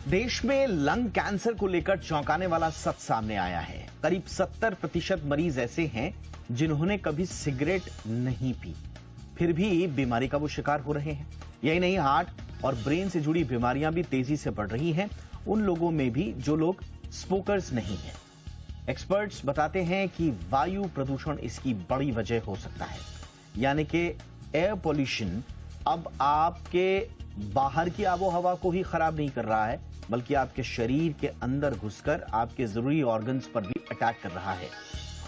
देश में lung cancer को लेकर चौंकाने वाला सच सामने आया है। करीब 70% मरीज ऐसे हैं जिन्होंने कभी सिगरेट नहीं पी, फिर भी बीमारी का वो शिकार हो रहे हैं। यही नहीं, हार्ट और ब्रेन से जुड़ी बीमारियां भी तेजी से बढ़ रही हैं उन लोगों में भी जो लोग स्मोकर्स नहीं हैं। एक्सपर्ट्स बताते हैं कि वायु प्रदूषण इसकी बड़ी वजह हो सकता है, यानी कि एयर पॉल्यूशन अब आपके बाहर की आबोहवा को ही खराब नहीं कर रहा है, बल्कि आपके शरीर के अंदर घुसकर आपके जरूरी ऑर्गन्स पर भी अटैक कर रहा है।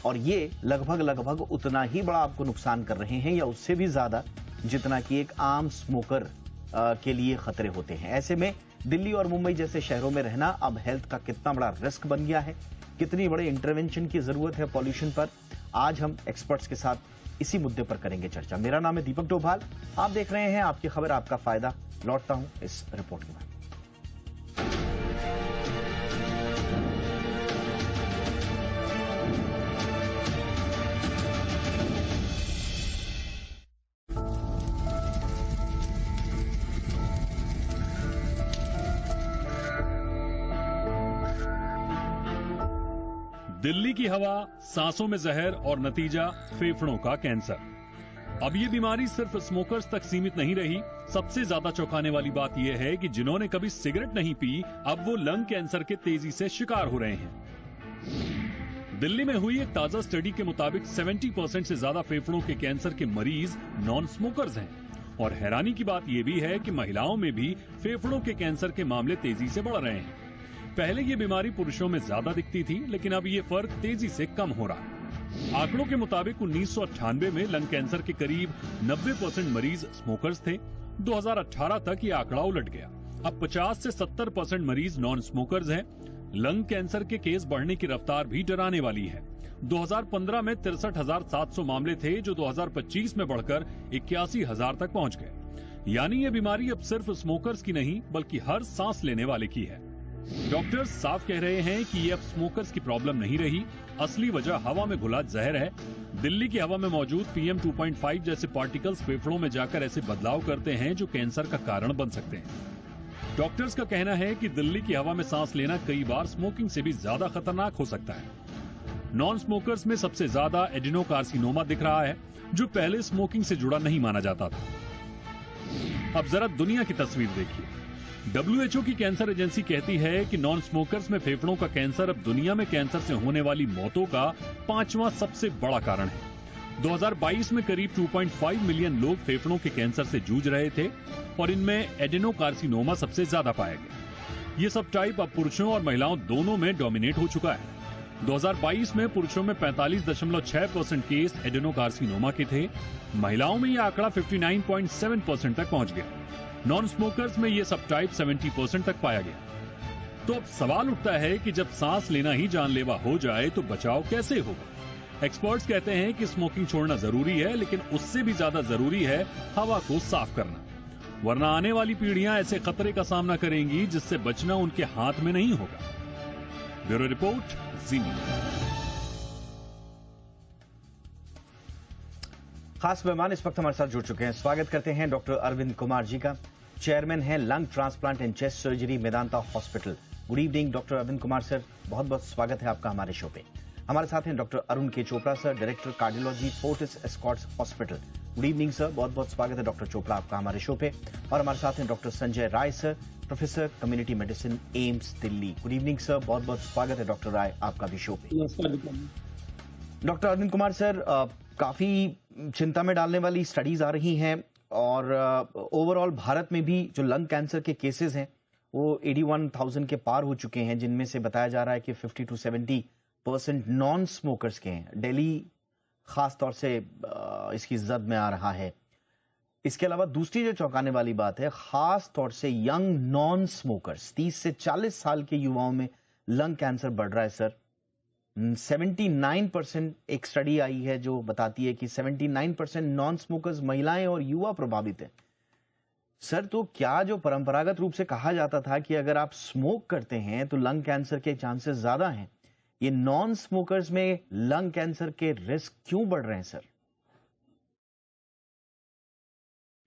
और ये लगभग उतना ही बड़ा आपको नुकसान कर रहे हैं या उससे भी ज्यादा जितना कि एक आम स्मोकर के लिए खतरे होते हैं। ऐसे में दिल्ली और मुंबई जैसे शहरों में रहना अब हेल्थ का कितना बड़ा रिस्क बन गया है, कितनी बड़े इंटरवेंशन की जरूरत है पॉल्यूशन पर, आज हम एक्सपर्ट्स के साथ इसी मुद्दे पर करेंगे चर्चा। मेरा नाम है दीपक डोभाल, आप देख रहे हैं आपकी खबर आपका फायदा। लौटता हूं इस रिपोर्ट के बाद। दिल्ली की हवा, सांसों में जहर और नतीजा फेफड़ों का कैंसर। अब ये बीमारी सिर्फ स्मोकर्स तक सीमित नहीं रही। सबसे ज्यादा चौंकाने वाली बात यह है कि जिन्होंने कभी सिगरेट नहीं पी, अब वो लंग कैंसर के तेजी से शिकार हो रहे हैं। दिल्ली में हुई एक ताजा स्टडी के मुताबिक 70% से ज्यादा फेफड़ों के कैंसर के मरीज नॉन स्मोकर्स हैं। और हैरानी की बात यह भी है कि महिलाओं में भी फेफड़ों के कैंसर के मामले तेजी से बढ़ रहे हैं। पहले ये बीमारी पुरुषों में ज्यादा दिखती थी, लेकिन अब ये फर्क तेजी से कम हो रहा है। आंकड़ों के मुताबिक 1998 में लंग कैंसर के करीब 90% मरीज स्मोकर्स थे। 2018 तक ये आंकड़ा उलट गया। अब 50 से 70% मरीज नॉन स्मोकर्स हैं। लंग कैंसर के केस बढ़ने की रफ्तार भी डराने वाली है। 2015 में 63,700 मामले थे, जो 2025 में बढ़कर 81,000 तक पहुंच गए। यानी ये बीमारी अब सिर्फ स्मोकर्स की नहीं, बल्कि हर सांस लेने वाले की है। डॉक्टर्स साफ कह रहे हैं कि ये अब स्मोकर्स की प्रॉब्लम नहीं रही, असली वजह हवा में घुला जहर है। दिल्ली की हवा में मौजूद PM 2.5 जैसे पार्टिकल्स फेफड़ों में जाकर ऐसे बदलाव करते हैं जो कैंसर का कारण बन सकते हैं। डॉक्टर्स का कहना है कि दिल्ली की हवा में सांस लेना कई बार स्मोकिंग से भी ज्यादा खतरनाक हो सकता है। नॉन स्मोकर्स में सबसे ज्यादा एडिनोकार्सिनोमा दिख रहा है, जो पहले स्मोकिंग से जुड़ा नहीं माना जाता था। अब जरा दुनिया की तस्वीर देखिए। WHO की कैंसर एजेंसी कहती है कि नॉन स्मोकर्स में फेफड़ों का कैंसर अब दुनिया में कैंसर से होने वाली मौतों का 5वां सबसे बड़ा कारण है। 2022 में करीब 2.5 मिलियन लोग फेफड़ों के कैंसर से जूझ रहे थे और इनमें एडेनोकार्सिनोमा सबसे ज्यादा पाया गया। ये सब टाइप अब पुरुषों और महिलाओं दोनों में डोमिनेट हो चुका है। 2022 में पुरुषों में 45.6% केस एडेनोकार्सिनोमा के थे। महिलाओं में यह आंकड़ा 59.7% तक पहुंच गया। नॉन स्मोकर्स में यह सब टाइप 70% तक पाया गया। तो अब सवाल उठता है कि जब सांस लेना ही जानलेवा हो जाए तो बचाव कैसे होगा। एक्सपर्ट्स कहते हैं कि स्मोकिंग छोड़ना जरूरी है, लेकिन उससे भी ज्यादा जरूरी है हवा को साफ करना, वरना आने वाली पीढ़ियां ऐसे खतरे का सामना करेंगी जिससे बचना उनके हाथ में नहीं होगा। ब्यूरो रिपोर्ट, जी न्यूज़। खास मेहमान इस वक्त हमारे साथ जुड़ चुके हैं। स्वागत करते हैं डॉक्टर अरविंद कुमार जी का, चेयरमैन हैं lung transplant and chest surgery Medanta hospital. Good evening doctor Arvind Kumar sir, बहुत बहुत स्वागत है आपका हमारे शो पे। हमारे साथ हैं डॉक्टर अरुण के Chopra sir, director cardiology Fortis Escorts hospital. Good evening sir, बहुत बहुत स्वागत है डॉक्टर चोपड़ा आपका हमारे शो पे। और हमारे साथ हैं doctor Sanjay Rai sir, professor community medicine, AIIMS Delhi. Good evening sir, बहुत बहुत स्वागत है डॉक्टर राय आपका भी शो पे। डॉक्टर अरविंद कुमार सर, काफी चिंता में डालने वाली स्टडीज आ रही हैं और ओवरऑल भारत में भी जो लंग कैंसर के केसेस हैं वो 81,000 के पार हो चुके हैं, जिनमें से बताया जा रहा है कि 50 to 70% नॉन स्मोकर्स के हैं। दिल्ली खास तौर से इसकी जद में आ रहा है। इसके अलावा दूसरी जो चौंकाने वाली बात है, खास तौर से यंग नॉन स्मोकर्स 30 से 40 साल के युवाओं में लंग कैंसर बढ़ रहा है सर। 79% एक स्टडी आई है जो बताती है कि 79% नॉन स्मोकर्स महिलाएं और युवा प्रभावित हैं। सर, तो क्या जो परंपरागत रूप से कहा जाता था कि अगर आप स्मोक करते हैं तो लंग कैंसर के चांसेस ज्यादा हैं, ये नॉन स्मोकर्स में लंग कैंसर के रिस्क क्यों बढ़ रहे हैं सर?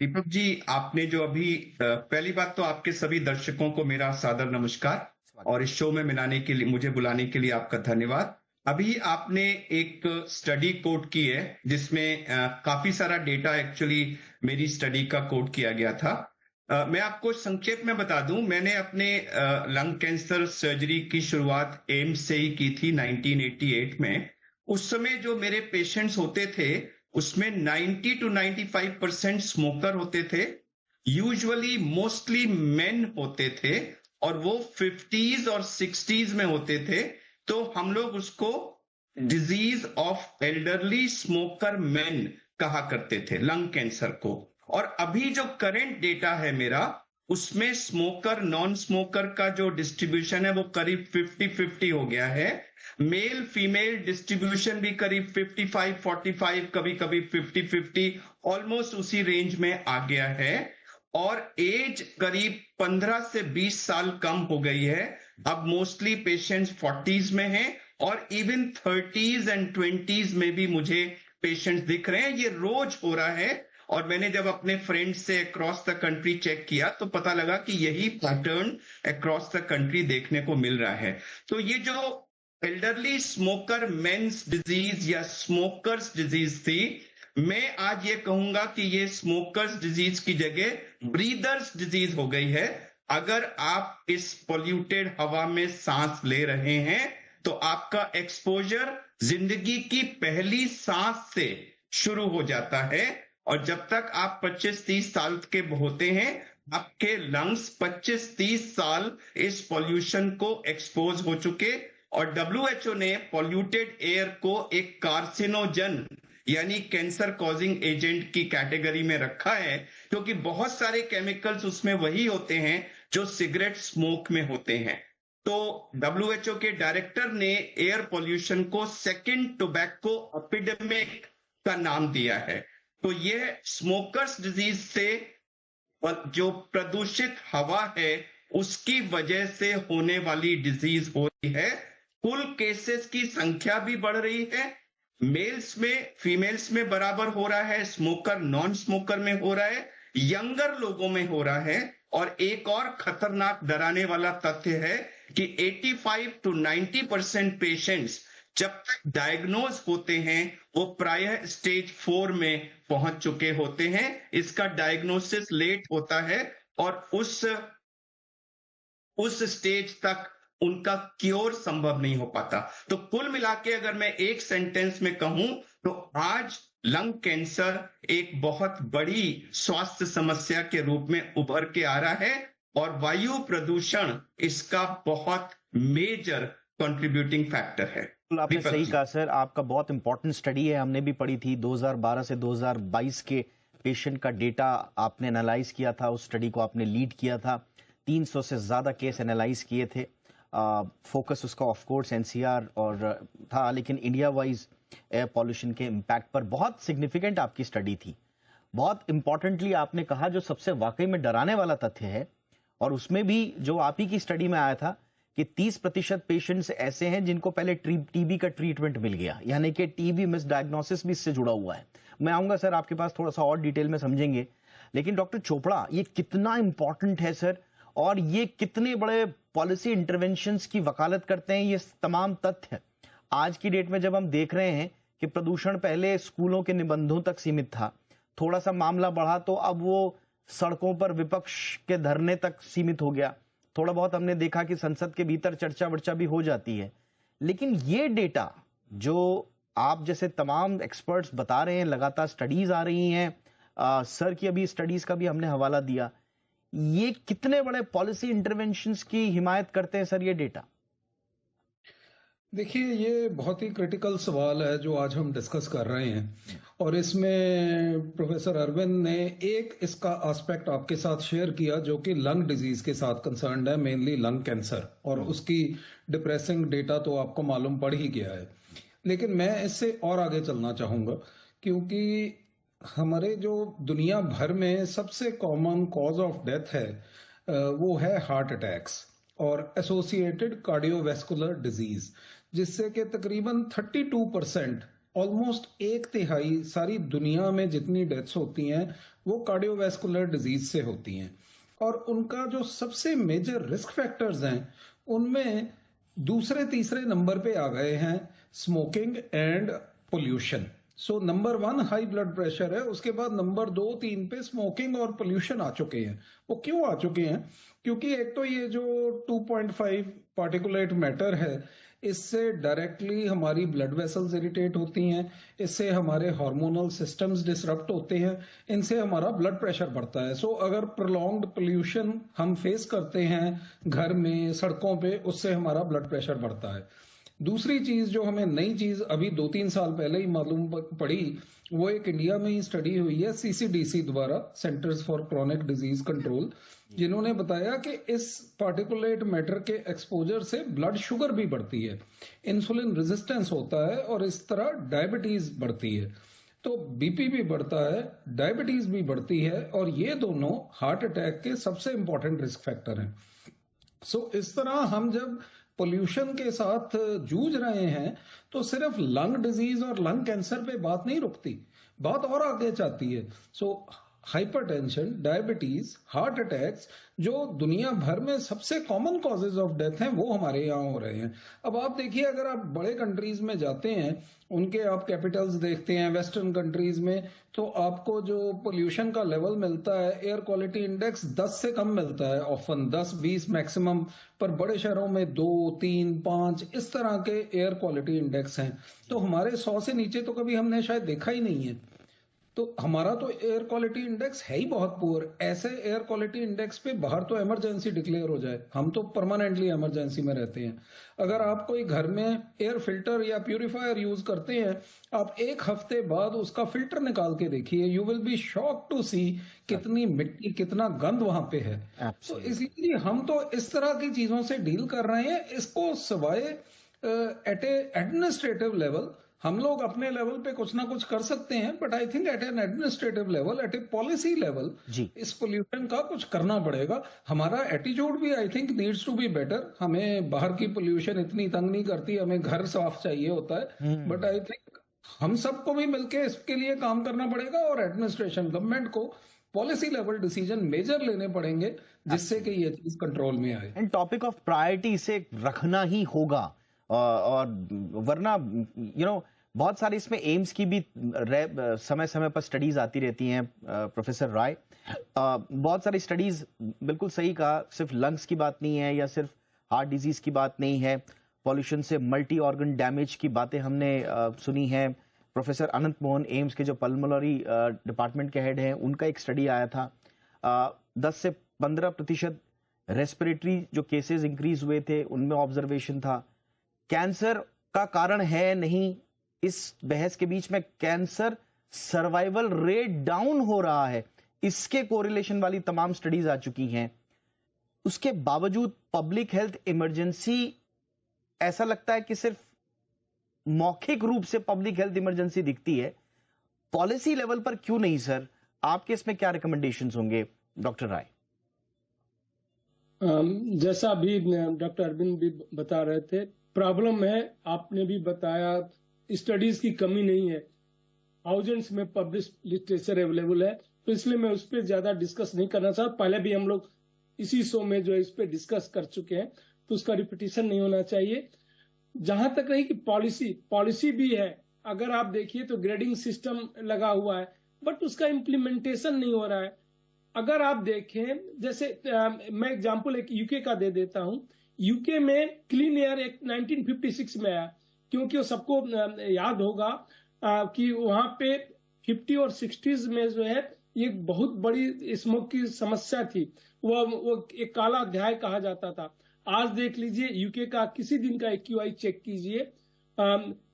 दीपक जी, आपने जो अभी पहली बात तो आपके सभी दर्शकों को मेरा सादर नमस्कार और इस शो में मुझे बुलाने के लिए आपका धन्यवाद। अभी आपने एक स्टडी कोट की है जिसमें काफी सारा डेटा एक्चुअली मेरी स्टडी का कोट किया गया था। मैं आपको संक्षेप में बता दूं, मैंने अपने लंग कैंसर सर्जरी की शुरुआत एम्स से ही की थी 1988 में। उस समय जो मेरे पेशेंट्स होते थे उसमें 90 to 95% स्मोकर होते थे, यूजुअली मोस्टली मेन होते थे और वो 50s और 60s में होते थे। तो हम लोग उसको disease of elderly smoker main कहा करते थे, लंग कैंसर को। और अभी जो करंट डेटा है मेरा, उसमें स्मोकर नॉन स्मोकर का जो डिस्ट्रीब्यूशन है वो करीब 50-50 हो गया है। मेल फीमेल डिस्ट्रीब्यूशन भी करीब 55-45, कभी कभी 50-50, ऑलमोस्ट उसी रेंज में आ गया है। और एज करीब 15 से 20 साल कम हो गई है। अब मोस्टली पेशेंट्स 40s में हैं और इवन 30s एंड 20s में भी मुझे पेशेंट्स दिख रहे हैं। ये रोज हो रहा है और मैंने जब अपने फ्रेंड्स से अक्रॉस द कंट्री चेक किया तो पता लगा कि यही पैटर्न अक्रॉस द कंट्री देखने को मिल रहा है। तो ये जो एल्डरली स्मोकर मेंस डिजीज या स्मोकर्स डिजीज थी, मैं आज ये कहूंगा कि ये स्मोकर्स डिजीज की जगह ब्रीदर्स डिजीज हो गई है। अगर आप इस पॉल्यूटेड हवा में सांस ले रहे हैं तो आपका एक्सपोजर जिंदगी की पहली सांस से शुरू हो जाता है और जब तक आप 25-30 साल के होते हैं आपके लंग्स 25-30 साल इस पॉल्यूशन को एक्सपोज हो चुके। और WHO ने पॉल्यूटेड एयर को एक कार्सिनोजन यानी कैंसर कॉजिंग एजेंट की कैटेगरी में रखा है, क्योंकि बहुत सारे केमिकल्स उसमें वही होते हैं जो सिगरेट स्मोक में होते हैं। तो WHO के डायरेक्टर ने एयर पॉल्यूशन को सेकंड टोबैको एपिडेमिक का नाम दिया है। तो यह स्मोकर्स डिजीज से जो प्रदूषित हवा है उसकी वजह से होने वाली डिजीज हो रही है। कुल केसेस की संख्या भी बढ़ रही है, मेल्स में फीमेल्स में बराबर हो रहा है, स्मोकर नॉन स्मोकर में हो रहा है, यंगर लोगों में हो रहा है। और एक और खतरनाक डराने वाला तथ्य है कि 85 to 90% पेशेंट्स जब तक डायग्नोज होते हैं वो प्रायः स्टेज 4 में पहुंच चुके होते हैं। इसका डायग्नोसिस लेट होता है और उस स्टेज तक उनका क्योर संभव नहीं हो पाता। तो कुल मिला के अगर मैं एक सेंटेंस में कहूं तो आज लंग कैंसर एक बहुत बड़ी स्वास्थ्य समस्या के रूप में उभर के आ रहा है और वायु प्रदूषण इसका बहुत मेजर कंट्रीब्यूटिंग फैक्टर है। आपने सही कहा सर, आपका बहुत इंपॉर्टेंट स्टडी है, हमने भी पढ़ी थी। 2012 से 2022 के पेशेंट का डेटा आपने एनालाइज किया था, उस स्टडी को आपने लीड किया था। 300 से ज्यादा केस एनालाइज किए थे। फोकस उसका ऑफ कोर्स एनसीआर और था, लेकिन इंडिया वाइज एयर पॉल्यूशन के इम्पैक्ट पर बहुत सिग्निफिकेंट आपकी स्टडी थी। बहुत इंपॉर्टेंटली आपने कहा जो सबसे वाकई में डराने वाला तथ्य है, और उसमें भी जो आप ही की स्टडी में आया था कि 30% पेशेंट्स ऐसे हैं जिनको पहले टीबी का ट्रीटमेंट मिल गया, यानी कि टीबी मिस डायग्नोसिस भी इससे जुड़ा हुआ है। मैं आऊंगा सर आपके पास, थोड़ा सा और डिटेल में समझेंगे। लेकिन डॉक्टर चोपड़ा, ये कितना इंपॉर्टेंट है सर, और ये कितने बड़े पॉलिसी इंटरवेंशंस की वकालत करते हैं ये तमाम तथ्य। आज की डेट में जब हम देख रहे हैं कि प्रदूषण पहले स्कूलों के निबंधों तक सीमित था, थोड़ा सा मामला बढ़ा तो अब वो सड़कों पर विपक्ष के धरने तक सीमित हो गया। थोड़ा बहुत हमने देखा कि संसद के भीतर चर्चा वर्चा भी हो जाती है। लेकिन ये डेटा जो आप जैसे तमाम एक्सपर्ट्स बता रहे हैं, लगातार स्टडीज आ रही हैं, सर की अभी स्टडीज का भी हमने हवाला दिया, ये कितने बड़े पॉलिसी इंटरवेंशंस की हिमायत करते हैं सर ये डेटा? देखिए, ये बहुत ही क्रिटिकल सवाल है जो आज हम डिस्कस कर रहे हैं, और इसमें प्रोफेसर अरविंद ने एक इसका एस्पेक्ट आपके साथ शेयर किया जो कि लंग डिजीज के साथ कंसर्न्ड है, मेनली लंग कैंसर, और उसकी डिप्रेसिंग डेटा तो आपको मालूम पड़ ही गया है। लेकिन मैं इससे और आगे चलना चाहूंगा, क्योंकि हमारे जो दुनिया भर में सबसे कॉमन कॉज ऑफ डेथ है वो है हार्ट अटैक्स और एसोसिएटेड कार्डियोवैस्कुलर डिजीज, जिससे कि तकरीबन 32% ऑलमोस्ट 1/3 सारी दुनिया में जितनी डेथ्स होती हैं वो कार्डियोवैस्कुलर डिजीज से होती हैं, और उनका जो सबसे मेजर रिस्क फैक्टर्स हैं उनमें दूसरे तीसरे नंबर पे आ गए हैं smoking and pollution. So number 1 high blood pressure है, उसके बाद नंबर 2 3 पे स्मोकिंग और पोल्यूशन आ चुके हैं। वो क्यों आ चुके हैं? क्योंकि एक तो ये जो 2.5 पार्टिकुलेट मैटर है इससे डायरेक्टली हमारी ब्लड वेसल्स इरिटेट होती हैं, इससे हमारे हार्मोनल सिस्टम्स डिसरप्ट होते हैं, इनसे हमारा ब्लड प्रेशर बढ़ता है। सो अगर प्रोलॉन्ग्ड पोल्यूशन हम फेस करते हैं घर में, सड़कों पे, उससे हमारा ब्लड प्रेशर बढ़ता है। दूसरी चीज जो हमें नई चीज अभी 2-3 साल पहले ही मालूम पड़ी, वो एक इंडिया में ही स्टडी हुई है सीसीडीसी द्वारा, centres for chronic disease control, जिन्होंने बताया कि इस पार्टिकुलेट मैटर के एक्सपोजर से ब्लड शुगर भी बढ़ती है, इंसुलिन रेजिस्टेंस होता है और इस तरह डायबिटीज बढ़ती है। तो बीपी भी बढ़ता है, डायबिटीज भी बढ़ती है, और ये दोनों हार्ट अटैक के सबसे इंपॉर्टेंट रिस्क फैक्टर हैं। सो इस तरह हम जब पोल्यूशन के साथ जूझ रहे हैं तो सिर्फ लंग डिजीज और लंग कैंसर पे बात नहीं रुकती, बात और आगे जाती है। सो हाइपरटेंशन, डायबिटीज, हार्ट अटैक्स जो दुनिया भर में सबसे कॉमन कॉजेज ऑफ डेथ हैं वो हमारे यहाँ हो रहे हैं। अब आप देखिए, अगर आप बड़े कंट्रीज में जाते हैं, उनके आप कैपिटल्स देखते हैं वेस्टर्न कंट्रीज में, तो आपको जो पोल्यूशन का लेवल मिलता है, एयर क्वालिटी इंडेक्स 10 से कम मिलता है, ऑफन 10-20 मैक्सिमम, पर बड़े शहरों में 2, 3, 5 इस तरह के एयर क्वालिटी इंडेक्स हैं। तो हमारे 100 से नीचे तो कभी हमने शायद देखा ही नहीं है। तो हमारा तो एयर क्वालिटी इंडेक्स है ही बहुत पुअर। ऐसे एयर क्वालिटी इंडेक्स पे बाहर तो इमरजेंसी डिक्लेयर हो जाए, हम तो परमानेंटली इमरजेंसी में रहते हैं। अगर आप कोई घर में एयर फिल्टर या प्यूरिफायर यूज करते हैं, आप 1 हफ्ते बाद उसका फिल्टर निकाल के देखिए, you will be shock to see कितनी मिट्टी, कितना गंद वहां पे है। तो इसलिए हम तो इस तरह की चीजों से डील कर रहे हैं। इसको सिवाय एट ए एडमिनिस्ट्रेटिव लेवल हम लोग अपने लेवल पे कुछ ना कुछ कर सकते हैं, but I think at an administrative level, at a policy level, इस पोल्यूशन का कुछ करना पड़ेगा। हमारा एटीट्यूड भी I think needs to be better. हमें बाहर की पोल्यूशन इतनी तंग नहीं करती, हमें घर साफ चाहिए होता है, बट आई थिंक हम सबको भी मिलकर इसके लिए काम करना पड़ेगा, और एडमिनिस्ट्रेशन, गवर्नमेंट को पॉलिसी लेवल डिसीजन मेजर लेने पड़ेंगे जिससे कि ये चीज कंट्रोल में आए। एंड टॉपिक ऑफ प्रायोरिटी से रखना ही होगा, और वरना बहुत सारी इसमें एम्स की भी समय समय पर स्टडीज आती रहती हैं प्रोफेसर राय। बहुत सारी स्टडीज, बिल्कुल सही कहा, सिर्फ लंग्स की बात नहीं है या सिर्फ हार्ट डिजीज की बात नहीं है, पॉल्यूशन से मल्टी ऑर्गन डैमेज की बातें हमने सुनी हैं। प्रोफेसर अनंत मोहन, एम्स के जो पल्मोनरी डिपार्टमेंट के हेड हैं, उनका एक स्टडी आया था, 10 से 15% रेस्पिरेटरी जो केसेस इंक्रीज हुए थे उनमें ऑब्जर्वेशन था। कैंसर का कारण है नहीं, इस बहस के बीच में कैंसर सर्वाइवल रेट डाउन हो रहा है, इसके कोरिलेशन वाली तमाम स्टडीज आ चुकी हैं। उसके बावजूद पब्लिक हेल्थ इमरजेंसी, ऐसा लगता है कि सिर्फ मौखिक रूप से पब्लिक हेल्थ इमरजेंसी दिखती है, पॉलिसी लेवल पर क्यों नहीं सर? आपके इसमें क्या रिकमेंडेशंस होंगे डॉक्टर राय? जैसा अभी डॉक्टर अरविंद भी बता रहे थे, प्रॉब्लम है, आपने भी बताया, स्टडीज की कमी नहीं है, थाउजेंड्स में पब्लिश लिटरेचर अवेलेबल है, तो इसलिए मैं उस पर ज्यादा डिस्कस नहीं करना चाहता। पहले भी हम लोग इसी शो में जो है इस पे डिस्कस कर चुके हैं, तो उसका रिपीटिशन नहीं होना चाहिए। जहां तक रही कि पॉलिसी भी है, अगर आप देखिए तो ग्रेडिंग सिस्टम लगा हुआ है, बट उसका इम्प्लीमेंटेशन नहीं हो रहा है। अगर आप देखें, जैसे मैं एग्जांपल एक यूके का दे देता हूं। यूके में क्लीन एयर एक्ट 1956 में आया, क्योंकि वो सबको याद होगा कि वहां पे 50 और 60s में जो है ये बहुत बड़ी स्मोक की समस्या थी, वो एक काला अध्याय कहा जाता था। आज देख लीजिए, यूके का किसी दिन का AQI चेक कीजिए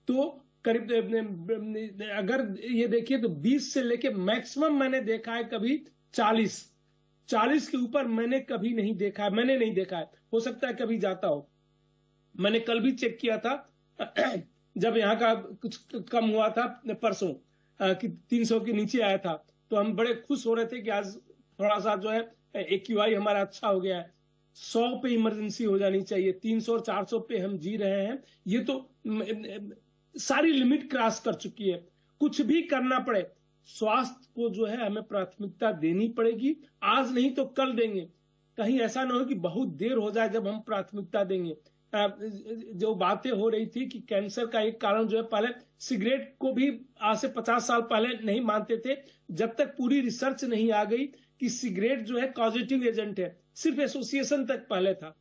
तो करीब, अगर ये देखिए तो 20 से लेके मैक्सिमम मैंने देखा है कभी 40 के ऊपर मैंने कभी नहीं देखा है, मैंने नहीं देखा है, हो सकता है कभी जाता हो। मैंने कल भी चेक किया था जब यहाँ का कुछ कम हुआ था परसों, कि 300 के नीचे आया था, तो हम बड़े खुश हो रहे थे कि आज थोड़ा सा जो है AQI हमारा अच्छा हो गया है। 100 पे इमरजेंसी हो जानी चाहिए, 300 और 400 पे हम जी रहे हैं। ये तो सारी लिमिट क्रॉस कर चुकी है। कुछ भी करना पड़े, स्वास्थ्य को जो है हमें प्राथमिकता देनी पड़ेगी। आज नहीं तो कल देंगे। कहीं ऐसा ना हो कि बहुत देर हो जाए जब हम प्राथमिकता देंगे। जो बातें हो रही थी कि कैंसर का एक कारण जो है, पहले सिगरेट को भी आज से 50 साल पहले नहीं मानते थे, जब तक पूरी रिसर्च नहीं आ गई कि सिगरेट जो है कॉजेटिव एजेंट है। सिर्फ एसोसिएशन तक पहले था।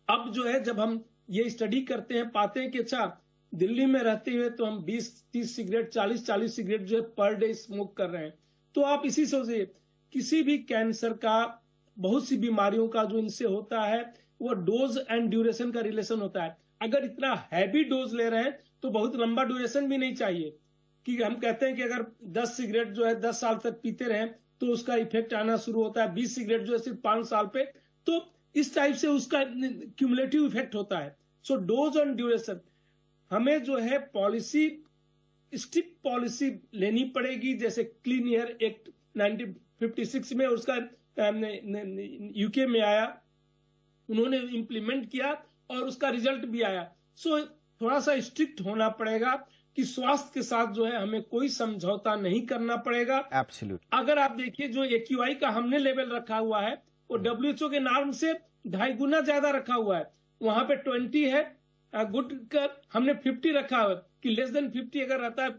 अब जो है जब हम ये स्टडी करते हैं, पाते हैं कि अच्छा दिल्ली में रहते हुए तो हम 20-30 सिगरेट, 40-40 सिगरेट जो है पर डे स्मोक कर रहे हैं। तो आप इसी सोचिए, किसी भी कैंसर का, बहुत सी बीमारियों का जो इनसे होता है वो डोज एंड ड्यूरेशन का रिलेशन होता है। अगर इतना हैवी डोज ले रहे हैं तो बहुत लंबा ड्यूरेशन भी नहीं चाहिए। कि हम कहते हैं कि अगर 10 सिगरेट जो है 10 साल तक पीते रहे तो उसका इफेक्ट आना शुरू होता है, 20 सिगरेट जो है सिर्फ 5 साल पे, तो इस टाइप से उसका क्यूमुलेटिव इफेक्ट होता है। सो डोज एंड ड्यूरेशन हमें जो है पॉलिसी, स्ट्रिक्ट पॉलिसी लेनी पड़ेगी। जैसे क्लीन एयर एक्ट 1956 में उसका यूके में आया, उन्होंने इम्प्लीमेंट किया और उसका रिजल्ट भी आया। सो थोड़ा सा स्ट्रिक्ट होना पड़ेगा कि स्वास्थ्य के साथ जो है हमें कोई समझौता नहीं करना पड़ेगा। एब्सोल्यूट। अगर आप देखिए जो AQI का हमने लेवल रखा हुआ है वो WHO के नॉर्म से 2.5 गुना ज्यादा रखा हुआ है। वहां पे 20 है, गुड का हमने 50 रखा है कि लेस देन 50 अगर रहता है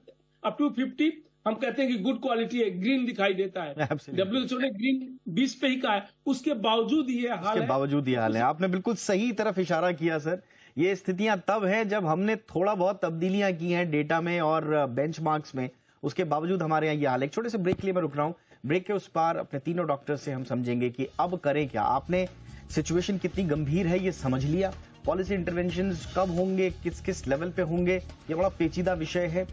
अप टू 50 हम कहते हैं कि गुड क्वालिटी है, ग्रीन दिखाई देता है। WHO ने ग्रीन 20 पे ही कहा है, उसके बावजूद ये हाल है। बावजूद ये हाल है। आपने बिल्कुल सही तरफ इशारा किया सर। ये स्थितियां तब है जब हमने थोड़ा बहुत तब्दीलियां की हैं डेटा में और बेंचमार्क्स में, उसके बावजूद हमारे यहाँ ये हाल है। एक छोटे से ब्रेक के लिए मैं रुक रहा हूँ। ब्रेक के उस पार अपने तीनों डॉक्टर से हम समझेंगे कि अब करें क्या। आपने सिचुएशन कितनी गंभीर है ये समझ लिया, पॉलिसी इंटरवेंशंस कब होंगे, किस किस लेवल पे होंगे, ये बड़ा पेचीदा विषय है।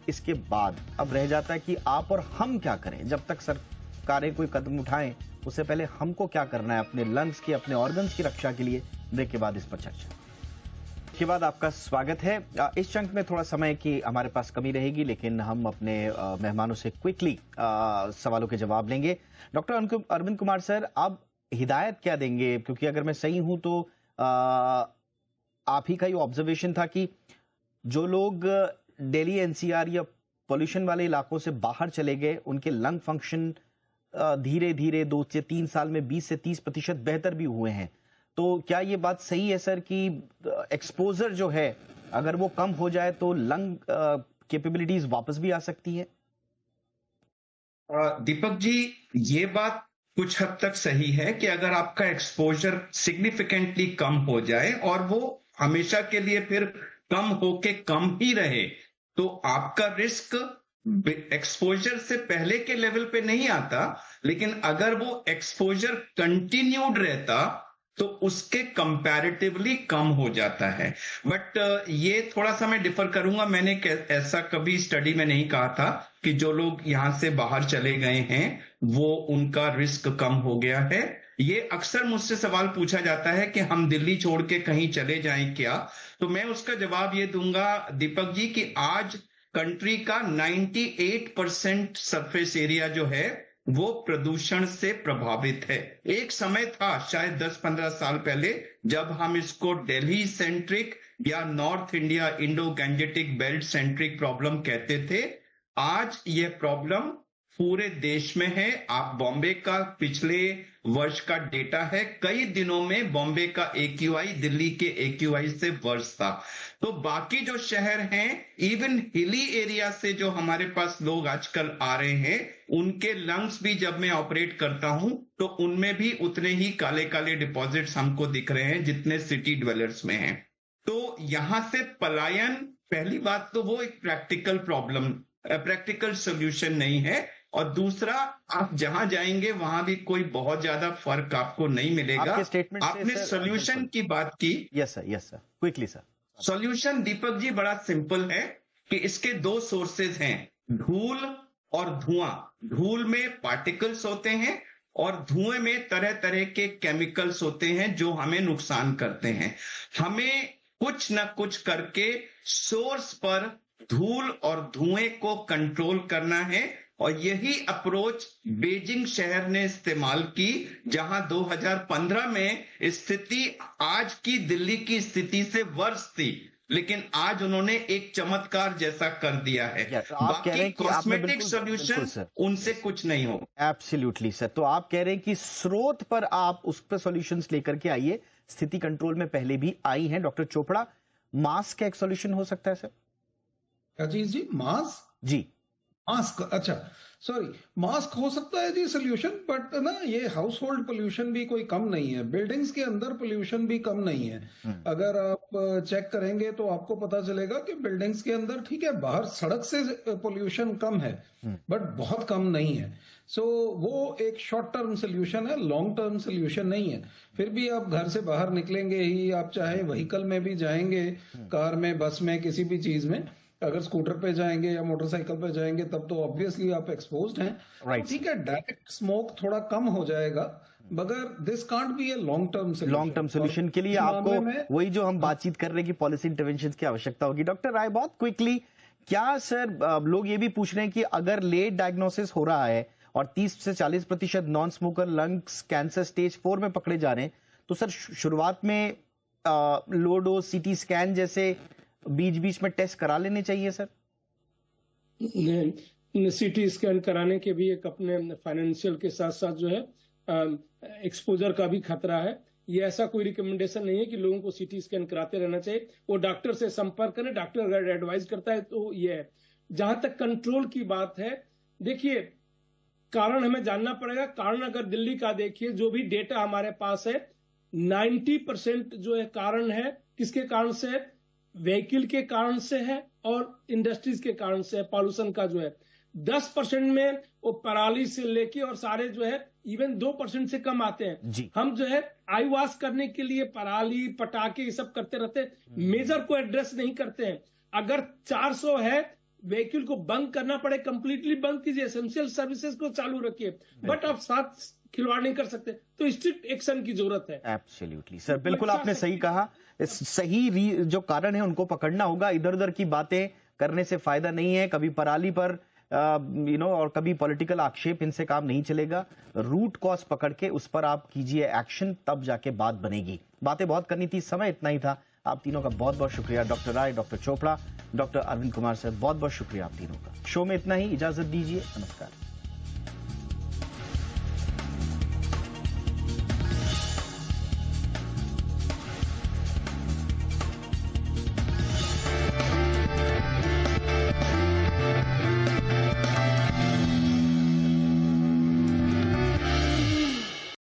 इसके बाद अब रह जाता है कि आप और हम क्या करें। जब तक सरकारें कोई कदम उठाएं उससे पहले हमको क्या करना है अपने लंग्स की, अपने ऑर्गन्स की रक्षा के लिए। ब्रेक के बाद इस पर चर्चा के बाद आपका स्वागत है। इस चंक में थोड़ा समय की हमारे पास कमी रहेगी, लेकिन हम अपने मेहमानों से क्विकली सवालों के जवाब लेंगे। डॉक्टर अरविंद कुमार सर, आप हिदायत क्या देंगे, क्योंकि अगर मैं सही हूं तो आप ही का ये ऑब्जर्वेशन था कि जो लोग दिल्ली NCR या पोल्यूशन वाले इलाकों से बाहर चले गए उनके लंग फंक्शन धीरे धीरे 2 से 3 साल में 20 से 30% बेहतर भी हुए हैं। तो क्या ये बात सही है सर कि एक्सपोजर जो है अगर वो कम हो जाए तो लंग कैपेबिलिटीज वापस भी आ सकती है? दीपक जी, ये बात कुछ हद तक सही है कि अगर आपका एक्सपोजर सिग्निफिकेंटली कम हो जाए और वो हमेशा के लिए फिर कम होके कम ही रहे, तो आपका रिस्क एक्सपोजर से पहले के लेवल पे नहीं आता, लेकिन अगर वो एक्सपोजर कंटिन्यूड रहता तो उसके कंपैरेटिवली कम हो जाता है। बट ये थोड़ा सा मैं डिफर करूंगा। मैंने ऐसा कभी स्टडी में नहीं कहा था कि जो लोग यहां से बाहर चले गए हैं वो उनका रिस्क कम हो गया है। ये अक्सर मुझसे सवाल पूछा जाता है कि हम दिल्ली छोड़ के कहीं चले जाएं क्या, तो मैं उसका जवाब ये दूंगा दीपक जी कि आज कंट्री का 98% सरफेस एरिया जो है वो प्रदूषण से प्रभावित है। एक समय था शायद 10-15 साल पहले जब हम इसको दिल्ली सेंट्रिक या north India Indo Gangetic belt centric problem कहते थे। आज ये प्रॉब्लम पूरे देश में है। आप बॉम्बे का पिछले वर्ष का डेटा है, कई दिनों में बॉम्बे का AQI दिल्ली के AQI से वर्ष था। तो बाकी जो शहर हैं, इवन हिली एरिया से जो हमारे पास लोग आजकल आ रहे हैं, उनके लंग्स भी जब मैं ऑपरेट करता हूं तो उनमें भी उतने ही काले काले डिपॉजिट्स हमको दिख रहे हैं जितने सिटी ड्वेलर्स में हैं। तो यहां से पलायन, पहली बात तो वो एक प्रैक्टिकल प्रॉब्लम, प्रैक्टिकल सोल्यूशन नहीं है, और दूसरा आप जहां जाएंगे वहां भी कोई बहुत ज्यादा फर्क आपको नहीं मिलेगा। आपने सोल्यूशन की बात की। Yes sir, quickly sir. Solution Deepak ji बड़ा सिंपल है कि इसके 2 सोर्सेज हैं, धूल और धुआं। धूल में पार्टिकल्स होते हैं और धुएं में तरह तरह के केमिकल्स होते हैं जो हमें नुकसान करते हैं। हमें कुछ न कुछ करके सोर्स पर धूल और धुएं को कंट्रोल करना है, और यही अप्रोच बीजिंग शहर ने इस्तेमाल की, जहां 2015 में स्थिति आज की दिल्ली की स्थिति से वर्ष थी। लेकिन आज उन्होंने एक चमत्कार जैसा कर दिया है। Yes, आप कह रहे हैं कि आपने कॉस्मेटिक बिल्कुल सॉल्यूशन सर, उनसे कुछ नहीं हो। Absolutely sir. तो आप कह रहे हैं कि स्रोत पर आप उस पर सॉल्यूशंस लेकर के आइए, स्थिति कंट्रोल में पहले भी आई हैं। डॉक्टर चोपड़ा, मास्क का एक सॉल्यूशन हो सकता है सर? अजीज जी, मास्क जी, मास्क, अच्छा सॉरी, मास्क हो सकता है जी सोल्यूशन, बट ना ये हाउस होल्ड पोल्यूशन भी कोई कम नहीं है, बिल्डिंग्स के अंदर पोल्यूशन भी कम नहीं है। अगर आप चेक करेंगे तो आपको पता चलेगा कि बिल्डिंग्स के अंदर ठीक है, बाहर सड़क से पोल्यूशन कम है बट बहुत कम नहीं है। सो वो एक शॉर्ट टर्म सोल्यूशन है, लॉन्ग टर्म सोल्यूशन नहीं है। फिर भी आप घर से बाहर निकलेंगे ही, आप चाहे व्हीकल में भी जाएंगे, कार में, बस में, किसी भी चीज में, अगर स्कूटर पे जाएंगे या मोटरसाइकिल पे जाएंगे तब तो ऑब्वियसली आप एक्सपोज्ड हैं। Right. तो ठीक है, डायरेक्ट स्मोक थोड़ा कम हो जाएगा, मगर this can't be a long term solution. Long term solution के लिए आपको वही जो हम बातचीत कर रहे हैं कि पॉलिसी इंटरवेंशन की आवश्यकता होगी। डॉक्टर राय, बहुत क्विकली, क्या सर लोग ये भी पूछ रहे हैं कि अगर लेट डायग्नोसिस हो रहा है और 30 से 40% non smoker lungs cancer stage 4 में पकड़े जा रहे हैं, तो सर शुरुआत में लो डोज सीटी स्कैन जैसे बीच बीच में टेस्ट करा लेने चाहिए सर? सीटी स्कैन कराने के भी एक अपने फाइनेंशियल के साथ साथ जो है एक्सपोजर का भी खतरा है। ये ऐसा कोई रिकमेंडेशन नहीं है कि लोगों को सीटी स्कैन कराते रहना चाहिए। वो डॉक्टर से संपर्क करें, डॉक्टर अगर एडवाइस करता है तो ये है। जहां तक कंट्रोल की बात है, देखिए कारण हमें जानना पड़ेगा। कारण अगर दिल्ली का देखिए, जो भी डेटा हमारे पास है, 90% जो है कारण है, किसके कारण से है? व्हीकल के कारण से है और इंडस्ट्रीज के कारण से है। पॉल्यूशन का जो है 10% में वो पराली से लेके और सारे जो है इवन 2% से कम आते हैं जी। हम जो है आई वॉश करने के लिए पराली, पटाखे ये सब करते रहते हैं, मेजर को एड्रेस नहीं करते हैं। अगर 400 है, व्हीकल को बंद करना पड़े, कंप्लीटली बंद कीजिए, एसेंशियल सर्विसेज को चालू रखिए, बट आप साथ खिलवाड़ नहीं कर सकते, तो स्ट्रिक्ट एक्शन की जरूरत है। एब्सोल्युटली सर, बिल्कुल आपने सही कहा। सही जो कारण है उनको पकड़ना होगा। इधर उधर की बातें करने से फायदा नहीं है। कभी पराली पर और कभी पॉलिटिकल आक्षेप, इनसे काम नहीं चलेगा। रूट कॉज पकड़ के उस पर आप कीजिए एक्शन, तब जाके बात बनेगी। बातें बहुत करनी थी, समय इतना ही था। आप तीनों का बहुत बहुत शुक्रिया, doctor Rai, doctor Chopra, doctor Arvind Kumar sir, बहुत बहुत शुक्रिया आप तीनों का। शो में इतना ही, इजाजत दीजिए, नमस्कार।